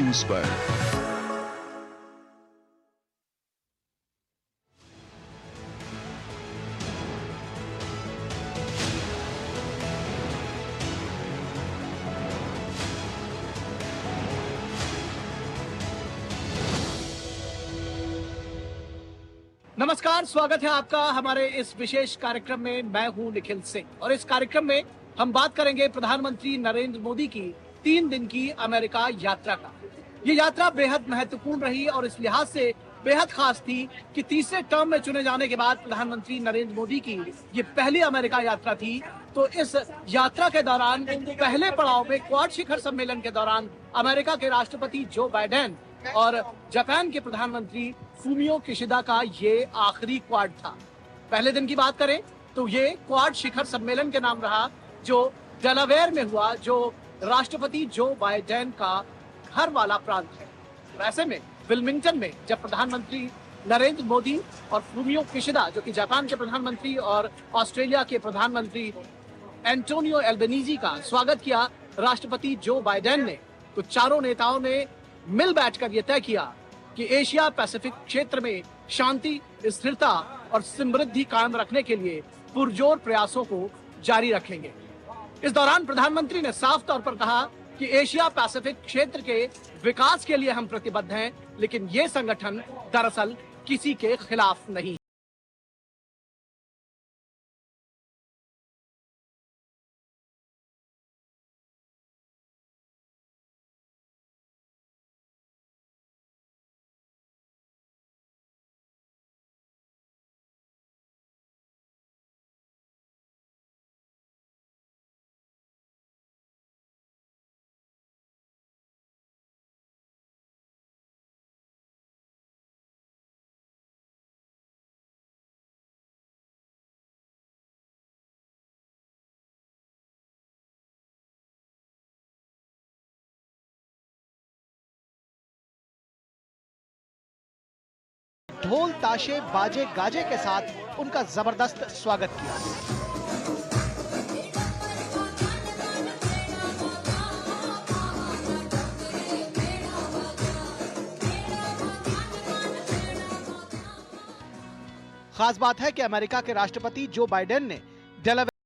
News पर। नमस्कार, स्वागत है आपका हमारे इस विशेष कार्यक्रम में। मैं हूं निखिल सिंह और इस कार्यक्रम में हम बात करेंगे प्रधानमंत्री नरेंद्र मोदी की 3 दिन की अमेरिका यात्रा का। ये यात्रा बेहद महत्वपूर्ण रही और इस लिहाज से बेहद खास थी कि तीसरे टर्म में चुने जाने के बाद प्रधानमंत्री नरेंद्र मोदी की ये पहली अमेरिका यात्रा थी। तो इस यात्रा के दौरान पहले पड़ाव में क्वाड शिखर सम्मेलन के दौरान अमेरिका के राष्ट्रपति जो बाइडेन और जापान के प्रधानमंत्री फूमियो किशिदा का ये आखिरी क्वाड था। पहले दिन की बात करें तो ये क्वाड शिखर सम्मेलन के नाम रहा, जो डेलावेयर में हुआ, जो राष्ट्रपति जो बाइडेन का घर वाला प्रांत है। वैसे में विल्मिंगटन में जब प्रधानमंत्री नरेंद्र मोदी और फूमियो किशिदा, जो कि जापान के प्रधानमंत्री और ऑस्ट्रेलिया के प्रधानमंत्री एंटोनियो एल्बनीजी का स्वागत किया राष्ट्रपति जो बाइडेन ने, तो चारों नेताओं ने मिल बैठकर यह तय किया कि एशिया पैसिफिक क्षेत्र में शांति, स्थिरता और समृद्धि कायम रखने के लिए पुरजोर प्रयासों को जारी रखेंगे। इस दौरान प्रधानमंत्री ने साफ तौर पर कहा कि एशिया पैसिफिक क्षेत्र के विकास के लिए हम प्रतिबद्ध हैं, लेकिन ये संगठन दरअसल किसी के खिलाफ नहीं। ढोल ताशे बाजे गाजे के साथ उनका जबरदस्त स्वागत किया। खास बात है कि अमेरिका के राष्ट्रपति जो बाइडेन ने डेलावेयर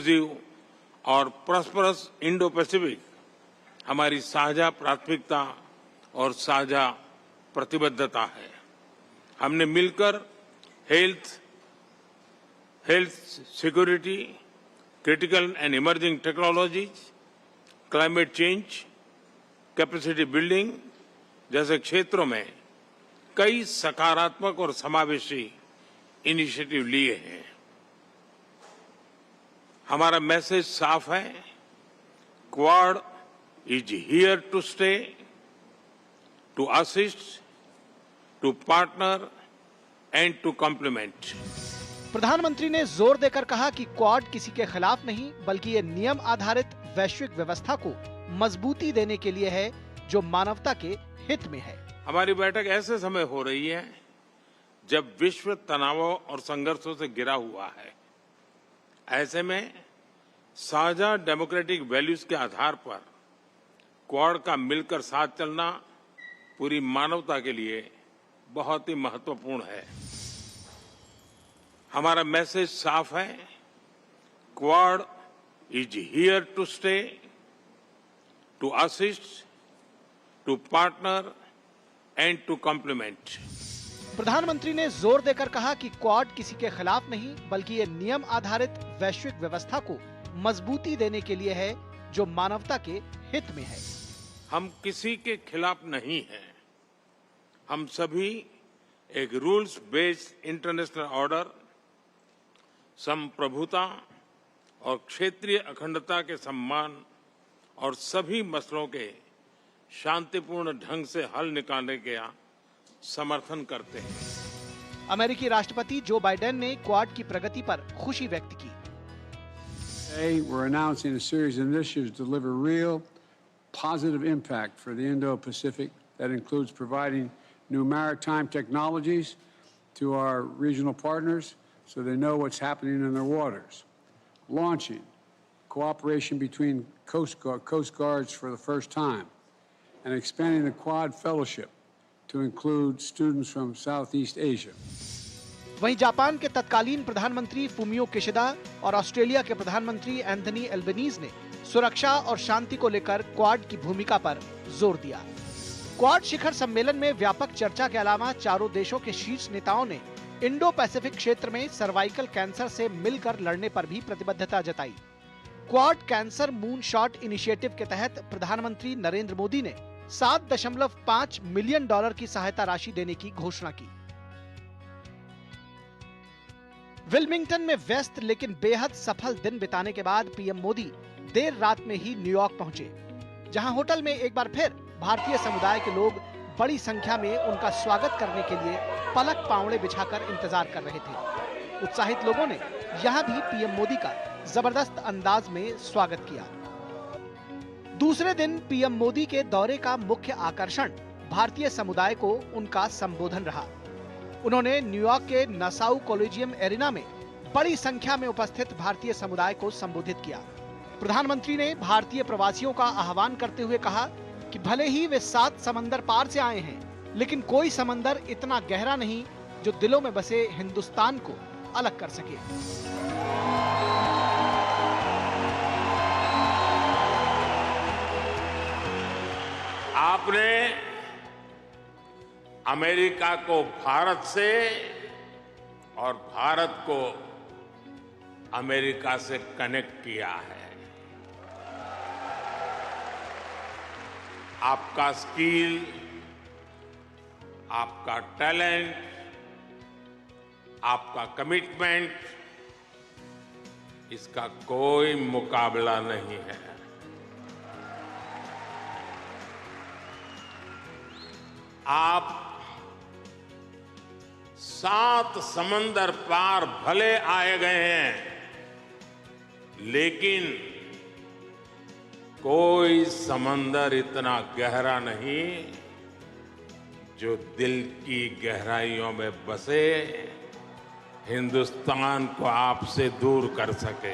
इंक्लूसिव और प्रॉस्परस इंडो पैसिफिक हमारी साझा प्राथमिकता और साझा प्रतिबद्धता है। हमने मिलकर health security, critical and emerging technologies, climate change, capacity building जैसे क्षेत्रों में कई सकारात्मक और समावेशी इनिशिएटिव लिए हैं। हमारा मैसेज साफ है, Quad is here to stay, to assist, to partner and to complement. प्रधानमंत्री ने जोर देकर कहा कि क्वाड किसी के खिलाफ नहीं बल्कि ये नियम आधारित वैश्विक व्यवस्था को मजबूती देने के लिए है जो मानवता के हित में है। हमारी बैठक ऐसे समय हो रही है जब विश्व तनावों और संघर्षों से घिरा हुआ है। ऐसे में साझा डेमोक्रेटिक वैल्यूज के आधार पर क्वाड का मिलकर साथ चलना पूरी मानवता के लिए बहुत ही महत्वपूर्ण है। हमारा मैसेज साफ है, Quad is here to stay, to assist, to partner and to complement. प्रधानमंत्री ने जोर देकर कहा कि क्वाड किसी के खिलाफ नहीं बल्कि ये नियम आधारित वैश्विक व्यवस्था को मजबूती देने के लिए है जो मानवता के हित में है। हम किसी के खिलाफ नहीं हैं। हम सभी एक रूल्स बेस्ड इंटरनेशनल ऑर्डर, संप्रभुता और क्षेत्रीय अखंडता के सम्मान और सभी मसलों के शांतिपूर्ण ढंग से हल निकालने का समर्थन करते हैं। अमेरिकी राष्ट्रपति जो बाइडेन ने क्वाड की प्रगति पर खुशी व्यक्त की। Today, we're announcing a series of initiatives to deliver real, positive impact for the Indo-Pacific that includes providing new maritime technologies to our regional partners so they know what's happening in their waters, launching cooperation between coast guards for the first time, and expanding the Quad Fellowship to include students from Southeast Asia. वहीं Japan के तत्कालीन प्रधानमंत्री Fumio Kishida और Australia के प्रधानमंत्री Anthony Albanese ने सुरक्षा और शांति को लेकर क्वाड की भूमिका पर जोर दिया। क्वाड शिखर सम्मेलन में व्यापक चर्चा के अलावा चारों देशों के शीर्ष नेताओं ने इंडो पैसिफिक क्षेत्र में सर्वाइकल कैंसर से मिलकर लड़ने पर भी प्रतिबद्धता जताई। Quad cancer moon shot initiative के तहत प्रधानमंत्री नरेंद्र मोदी ने $7.5 मिलियन की सहायता राशि देने की घोषणा की। विल्मिंगटन में व्यस्त लेकिन बेहद सफल दिन बिताने के बाद पीएम मोदी देर रात में ही न्यूयॉर्क पहुंचे, जहां होटल में एक बार फिर भारतीय समुदाय के लोग बड़ी संख्या में उनका स्वागत करने के लिए पलक पावड़े बिछाकर इंतजार कर रहे थे। उत्साहित लोगों ने यहां भी पीएम मोदी का जबरदस्त अंदाज में स्वागत किया। दूसरे दिन पीएम मोदी के दौरे का मुख्य आकर्षण भारतीय समुदाय को उनका संबोधन रहा। उन्होंने न्यूयॉर्क के नासाउ कॉलेजियम एरिना में बड़ी संख्या में उपस्थित भारतीय समुदाय को संबोधित किया। प्रधानमंत्री ने भारतीय प्रवासियों का आह्वान करते हुए कहा कि भले ही वे 7 समंदर पार से आए हैं, लेकिन कोई समंदर इतना गहरा नहीं जो दिलों में बसे हिंदुस्तान को अलग कर सके। आपने अमेरिका को भारत से और भारत को अमेरिका से कनेक्ट किया है। आपका स्किल, आपका टैलेंट, आपका कमिटमेंट, इसका कोई मुकाबला नहीं है। आप 7 समंदर पार भले आए गए हैं, लेकिन कोई समंदर इतना गहरा नहीं जो दिल की गहराइयों में बसे हिंदुस्तान को आपसे दूर कर सके।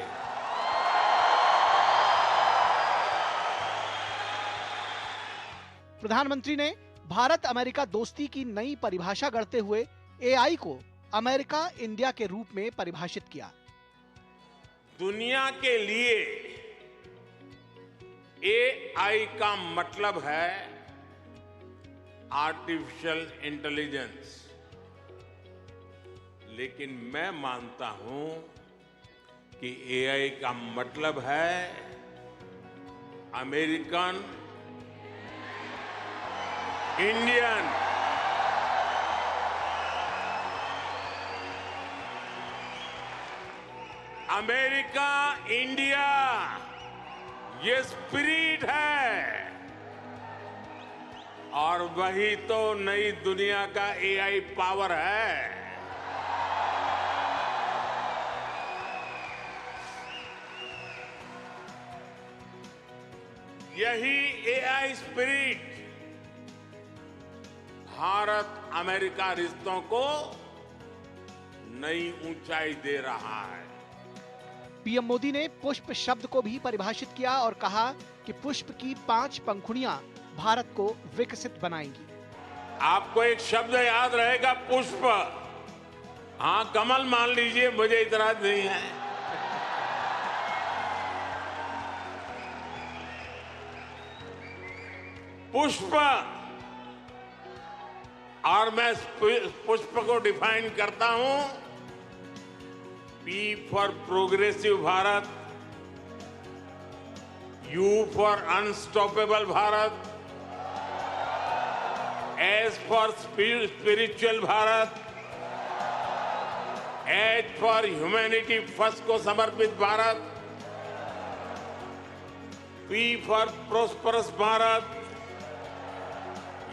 प्रधानमंत्री ने भारत अमेरिका दोस्ती की नई परिभाषा गढ़ते हुए एआई को अमेरिका इंडिया के रूप में परिभाषित किया। दुनिया के लिए एआई का मतलब है आर्टिफिशियल इंटेलिजेंस, लेकिन मैं मानता हूं कि एआई का मतलब है अमेरिकन इंडियन अमेरिका इंडिया, ये स्पिरिट है और वही तो नई दुनिया का एआई पावर है। यही एआई स्पिरिट भारत अमेरिका रिश्तों को नई ऊंचाई दे रहा है। पीएम मोदी ने पुष्प शब्द को भी परिभाषित किया और कहा कि पुष्प की 5 पंखुड़ियां भारत को विकसित बनाएंगी। आपको एक शब्द याद रहेगा, पुष्प। हाँ, कमल मान लीजिए, मुझे इतराज नहीं है। पुष्प, और मैं पुष्प को डिफाइन करता हूं, P for progressive Bharat, U for unstoppable Bharat, S for spiritual Bharat, H for humanity first को समर्पित Bharat, P for prosperous Bharat,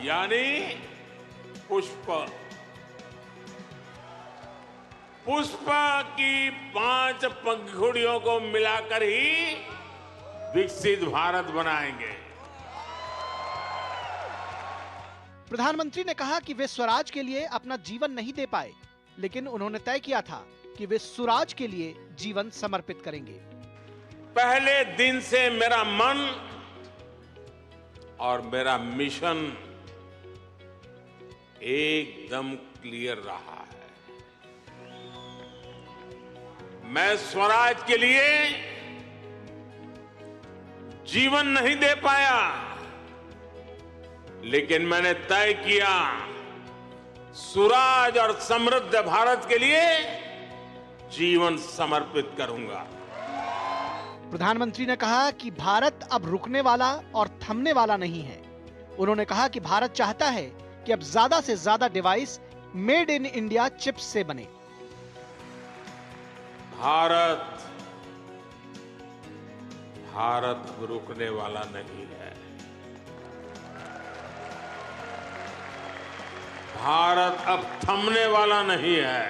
यानी पुष्प। पुष्प की 5 पंखुड़ियों को मिलाकर ही विकसित भारत बनाएंगे। प्रधानमंत्री ने कहा कि वे स्वराज के लिए अपना जीवन नहीं दे पाए, लेकिन उन्होंने तय किया था कि वे सुराज के लिए जीवन समर्पित करेंगे। पहले दिन से मेरा मन और मेरा मिशन एकदम क्लियर रहा है। मैं स्वराज के लिए जीवन नहीं दे पाया, लेकिन मैंने तय किया सुराज और समृद्ध भारत के लिए जीवन समर्पित करूंगा। प्रधानमंत्री ने कहा कि भारत अब रुकने वाला और थमने वाला नहीं है। उन्होंने कहा कि भारत चाहता है कि अब ज्यादा से ज्यादा device made in India chips से बने। भारत अब रुकने वाला नहीं है। भारत अब थमने वाला नहीं है।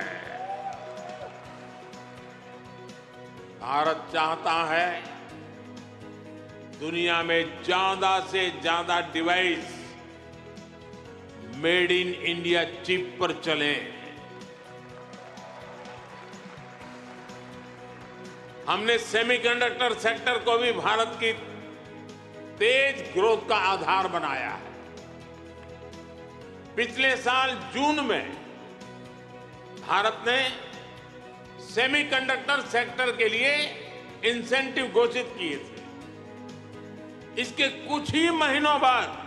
भारत चाहता है दुनिया में ज्यादा से ज्यादा device made in India chip पर चले। हमने सेमीकंडक्टर सेक्टर को भी भारत की तेज ग्रोथ का आधार बनाया है। पिछले साल जून में भारत ने सेमीकंडक्टर सेक्टर के लिए इंसेंटिव घोषित किए थे। इसके कुछ ही महीनों बाद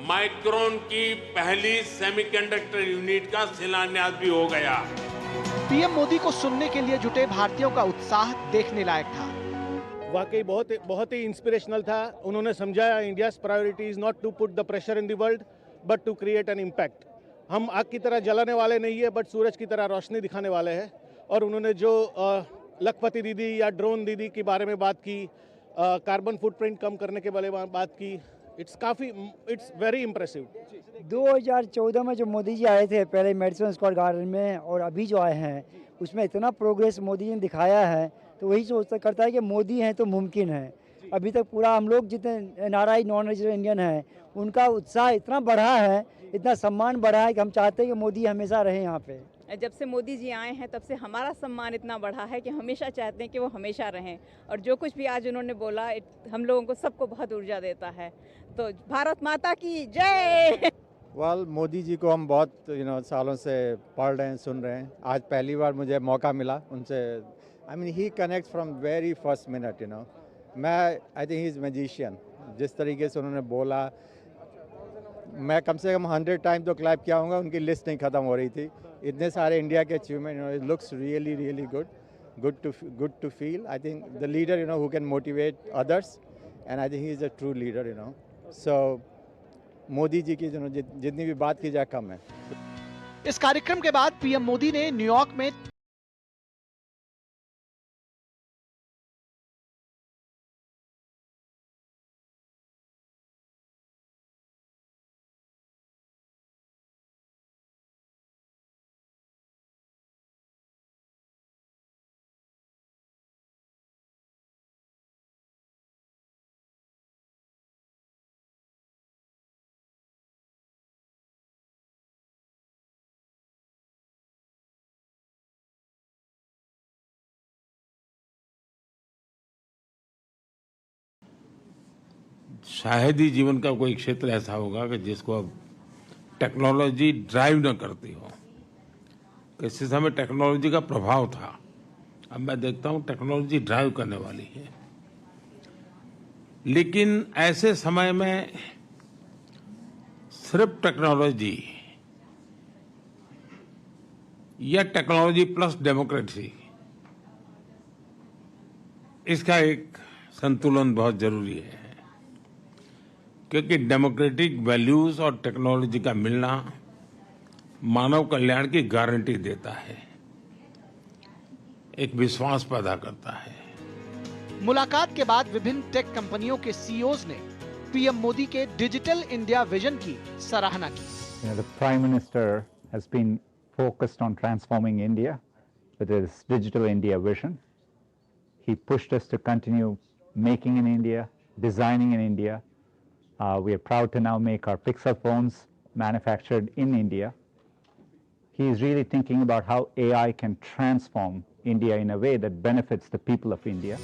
माइक्रोन की पहली सेमीकंडक्टर यूनिट का शिलान्यास भी हो गया। पीएम मोदी को सुनने के लिए जुटे भारतीयों का उत्साह देखने लायक था। वाकई बहुत ही इंस्पिरेशनल था। उन्होंने समझाया India's priority is not to put the pressure in the world but to create an impact. हम आग की तरह जलाने वाले नहीं है, बट सूरज की तरह रोशनी दिखाने वाले हैं। और उन्होंने जो लखपति दीदी या ड्रोन दीदी के बारे में बात की, कार्बन फुटप्रिंट कम करने के बारे में बात की, इट्स वेरी इम्प्रेसिव। 2014 में जो मोदी जी आए थे पहले मेडिसन स्क्वायर गार्डन में, और अभी जो आए हैं उसमें इतना प्रोग्रेस मोदी जी ने दिखाया है, तो वही सोचता करता है कि मोदी हैं तो मुमकिन है। अभी तक पूरा हम लोग जितने एनआरआई नॉन रेजिडेंट इंडियन हैं उनका उत्साह इतना बढ़ा है, इतना सम्मान बढ़ा है कि हम चाहते हैं कि मोदी हमेशा रहें यहाँ पे। जब से मोदी जी आए हैं तब से हमारा सम्मान इतना बढ़ा है कि हमेशा चाहते हैं कि वो हमेशा रहें। और जो कुछ भी आज उन्होंने बोला हम लोगों को सबको बहुत ऊर्जा देता है। तो भारत माता की जय। वेल मोदी जी को हम बहुत सालों से पढ़ रहे हैं, सुन रहे हैं. आज पहली बार मुझे मौका मिला उनसे. I mean he connects from very first minute. मैं I think he is magician. जिस तरीके से उन्होंने बोला, मैं कम से कम 100 टाइम तो क्लैप किया होगा, उनकी लिस्ट नहीं ख़त्म हो रही थी. इतने सारे इंडिया के achievement. It looks really really good to feel. I think the leader who can motivate others, and I think he is a true leader. So Modi ji की जितनी भी बात की जाए कम है. इस कार्यक्रम के बाद पीएम मोदी ने न्यूयॉर्क में शायद ही जीवन का कोई क्षेत्र ऐसा होगा कि जिसको अब टेक्नोलॉजी ड्राइव न करती हो. किसी समय टेक्नोलॉजी का प्रभाव था, अब मैं देखता हूं टेक्नोलॉजी ड्राइव करने वाली है. लेकिन ऐसे समय में सिर्फ टेक्नोलॉजी या टेक्नोलॉजी प्लस डेमोक्रेसी, इसका एक संतुलन बहुत जरूरी है. क्योंकि डेमोक्रेटिक वैल्यूज और टेक्नोलॉजी का मिलना मानव कल्याण की गारंटी देता है, एक विश्वास पैदा करता है. मुलाकात के बाद विभिन्न टेक कंपनियों के सीईओज ने पीएम मोदी के डिजिटल इंडिया विजन की सराहना की. The Prime Minister has been focused on transforming India with his digital India vision. He pushed us to continue making in India, designing in India. We are proud to now make our Pixel phones manufactured in India. He is really thinking about how AI can transform India in a way that benefits the people of India.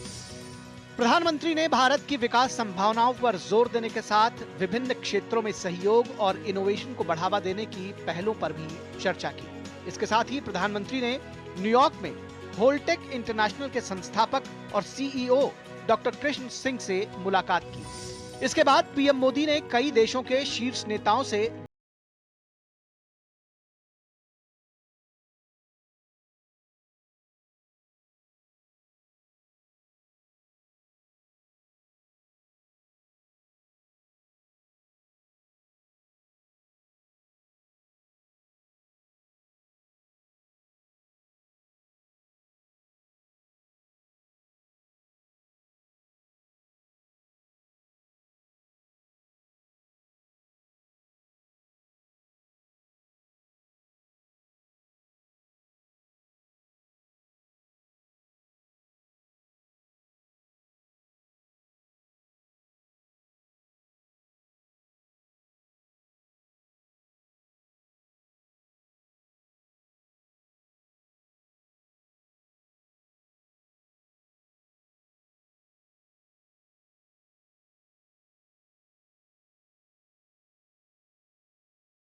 प्रधानमंत्री ने भारत की विकास संभावनाओं पर जोर देने के साथ विभिन्न क्षेत्रों में सहयोग और इनोवेशन को बढ़ावा देने की पहलों पर भी चर्चा की. इसके साथ ही प्रधानमंत्री ने न्यूयॉर्क में होलटेक इंटरनेशनल के संस्थापक और सीईओ डॉक्टर कृष्ण सिंह से मुलाकात की. इसके बाद पीएम मोदी ने कई देशों के शीर्ष नेताओं से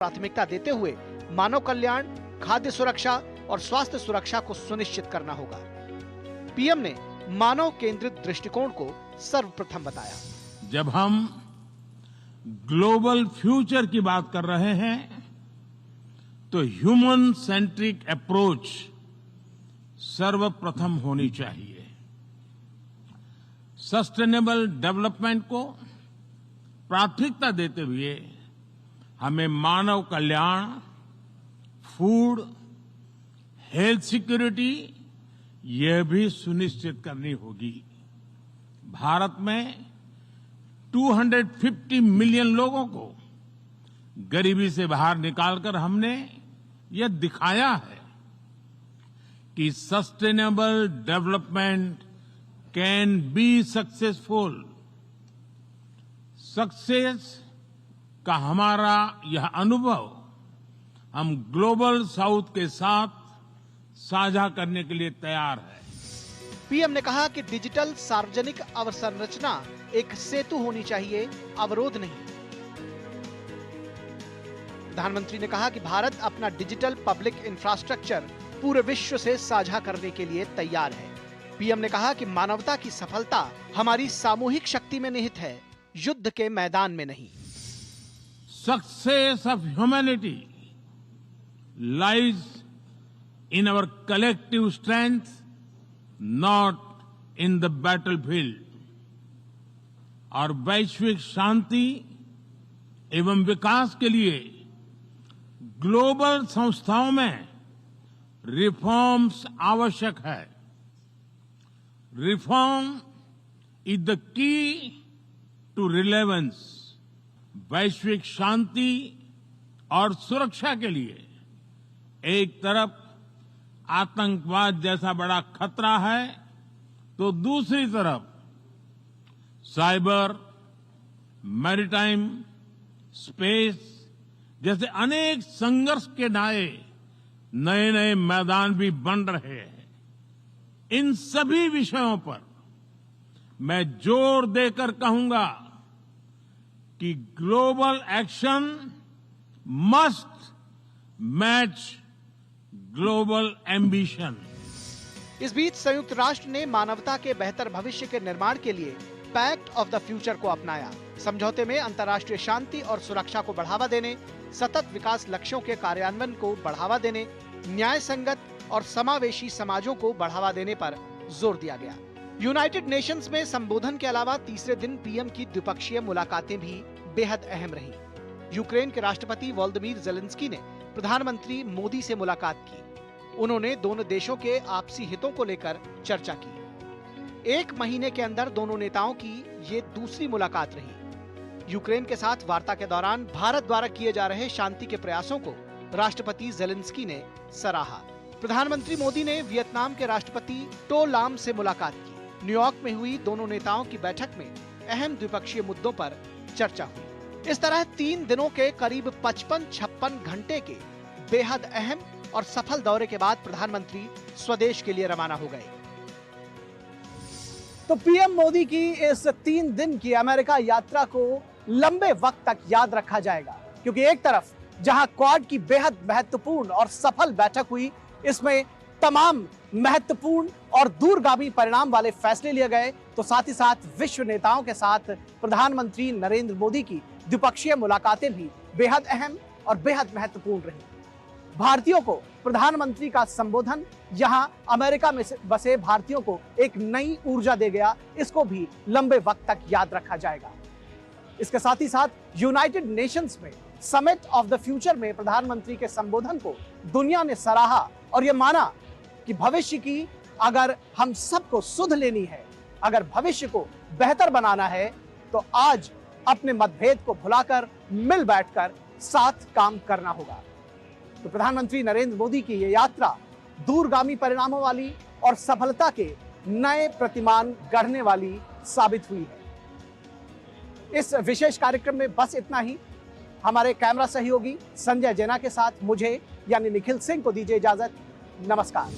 प्राथमिकता देते हुए मानव कल्याण, खाद्य सुरक्षा और स्वास्थ्य सुरक्षा को सुनिश्चित करना होगा. पीएम ने मानव केंद्रित दृष्टिकोण को सर्वप्रथम बताया. जब हम ग्लोबल फ्यूचर की बात कर रहे हैं तो ह्यूमन सेंट्रिक अप्रोच सर्वप्रथम होनी चाहिए. सस्टेनेबल डेवलपमेंट को प्राथमिकता देते हुए हमें मानव कल्याण, फूड, हेल्थ सिक्योरिटी यह भी सुनिश्चित करनी होगी. भारत में 250 मिलियन लोगों को गरीबी से बाहर निकालकर हमने यह दिखाया है कि sustainable development can be successful. Success का हमारा यह अनुभव हम ग्लोबल साउथ के साथ साझा करने के लिए तैयार है. पीएम ने कहा कि डिजिटल सार्वजनिक अवसंरचना एक सेतु होनी चाहिए, अवरोध नहीं. प्रधानमंत्री ने कहा कि भारत अपना डिजिटल पब्लिक इंफ्रास्ट्रक्चर पूरे विश्व से साझा करने के लिए तैयार है। पीएम ने कहा कि मानवता की सफलता हमारी सामूहिक शक्ति में निहित है, युद्ध के मैदान में नहीं। Success of humanity lies in our collective strength, not in the battlefield. और वैश्विक शांति एवं विकास के लिए ग्लोबल संस्थाओं में रिफॉर्म्स आवश्यक है। Reform is the key to relevance. वैश्विक शांति और सुरक्षा के लिए एक तरफ आतंकवाद जैसा बड़ा खतरा है, तो दूसरी तरफ साइबर, मैरीटाइम, स्पेस जैसे अनेक संघर्ष के नए नए मैदान भी बन रहे हैं। इन सभी विषयों पर मैं जोर देकर कहूंगा कि global action must match global ambition. इस बीच संयुक्त राष्ट्र ने मानवता के बेहतर भविष्य के निर्माण के लिए पैक्ट ऑफ द फ्यूचर को अपनाया। समझौते में अंतर्राष्ट्रीय शांति और सुरक्षा को बढ़ावा देने, सतत विकास लक्ष्यों के कार्यान्वयन को बढ़ावा देने, न्याय संगत और समावेशी समाजों को बढ़ावा देने पर जोर दिया गया। यूनाइटेड नेशंस में संबोधन के अलावा तीसरे दिन पीएम की द्विपक्षीय मुलाकातें भी बेहद अहम रहीं। यूक्रेन के राष्ट्रपति वोलोदिमीर ज़ेलेंस्की ने प्रधानमंत्री मोदी से मुलाकात की। उन्होंने दोनों देशों के आपसी हितों को लेकर चर्चा की। एक महीने के अंदर दोनों नेताओं की ये दूसरी मुलाकात रही। यूक्रेन के साथ वार्ता के दौरान भारत द्वारा किए जा रहे शांति के प्रयासों को राष्ट्रपति ज़ेलेंस्की ने सराहा। प्रधानमंत्री मोदी ने वियतनाम के राष्ट्रपति टो लाम से मुलाकात की। न्यूयॉर्क में हुई दोनों नेताओं की बैठक में अहम द्विपक्षीय मुद्दों पर चर्चा हुई। इस तरह 3 दिनों के करीब 55-56 घंटे के बेहद अहम और सफल दौरे के बाद प्रधानमंत्री स्वदेश के लिए रवाना हो गए। तो पीएम मोदी की इस 3 दिन की अमेरिका यात्रा को लंबे वक्त तक याद रखा जाएगा, क्योंकि एक तरफ जहां क्वाड की बेहद महत्वपूर्ण और सफल बैठक हुई, इसमें तमाम महत्वपूर्ण और दूरगामी परिणाम वाले फैसले लिए गए, तो साथ ही साथ विश्व नेताओं के साथ प्रधानमंत्री नरेंद्र मोदी की द्विपक्षीय मुलाकातें भी बेहद अहम और बेहद महत्वपूर्ण रही। भारतीयों को प्रधानमंत्री का संबोधन यहां अमेरिका में बसे भारतीयों को एक नई ऊर्जा दे गया, इसको भी लंबे वक्त तक याद रखा जाएगा। इसके साथ ही साथ यूनाइटेड नेशंस में समिट ऑफ द फ्यूचर में प्रधानमंत्री के संबोधन को दुनिया ने सराहा और यह माना कि भविष्य की अगर हम सबको सुध लेनी है, अगर भविष्य को बेहतर बनाना है, तो आज अपने मतभेद को भुलाकर मिल बैठकर साथ काम करना होगा। तो प्रधानमंत्री नरेंद्र मोदी की यह यात्रा दूरगामी परिणामों वाली और सफलता के नए प्रतिमान गढ़ने वाली साबित हुई है। इस विशेष कार्यक्रम में बस इतना ही। हमारे कैमरा सहयोगी संजय जैना के साथ मुझे यानी निखिल सिंह को दीजिए इजाजत। नमस्कार।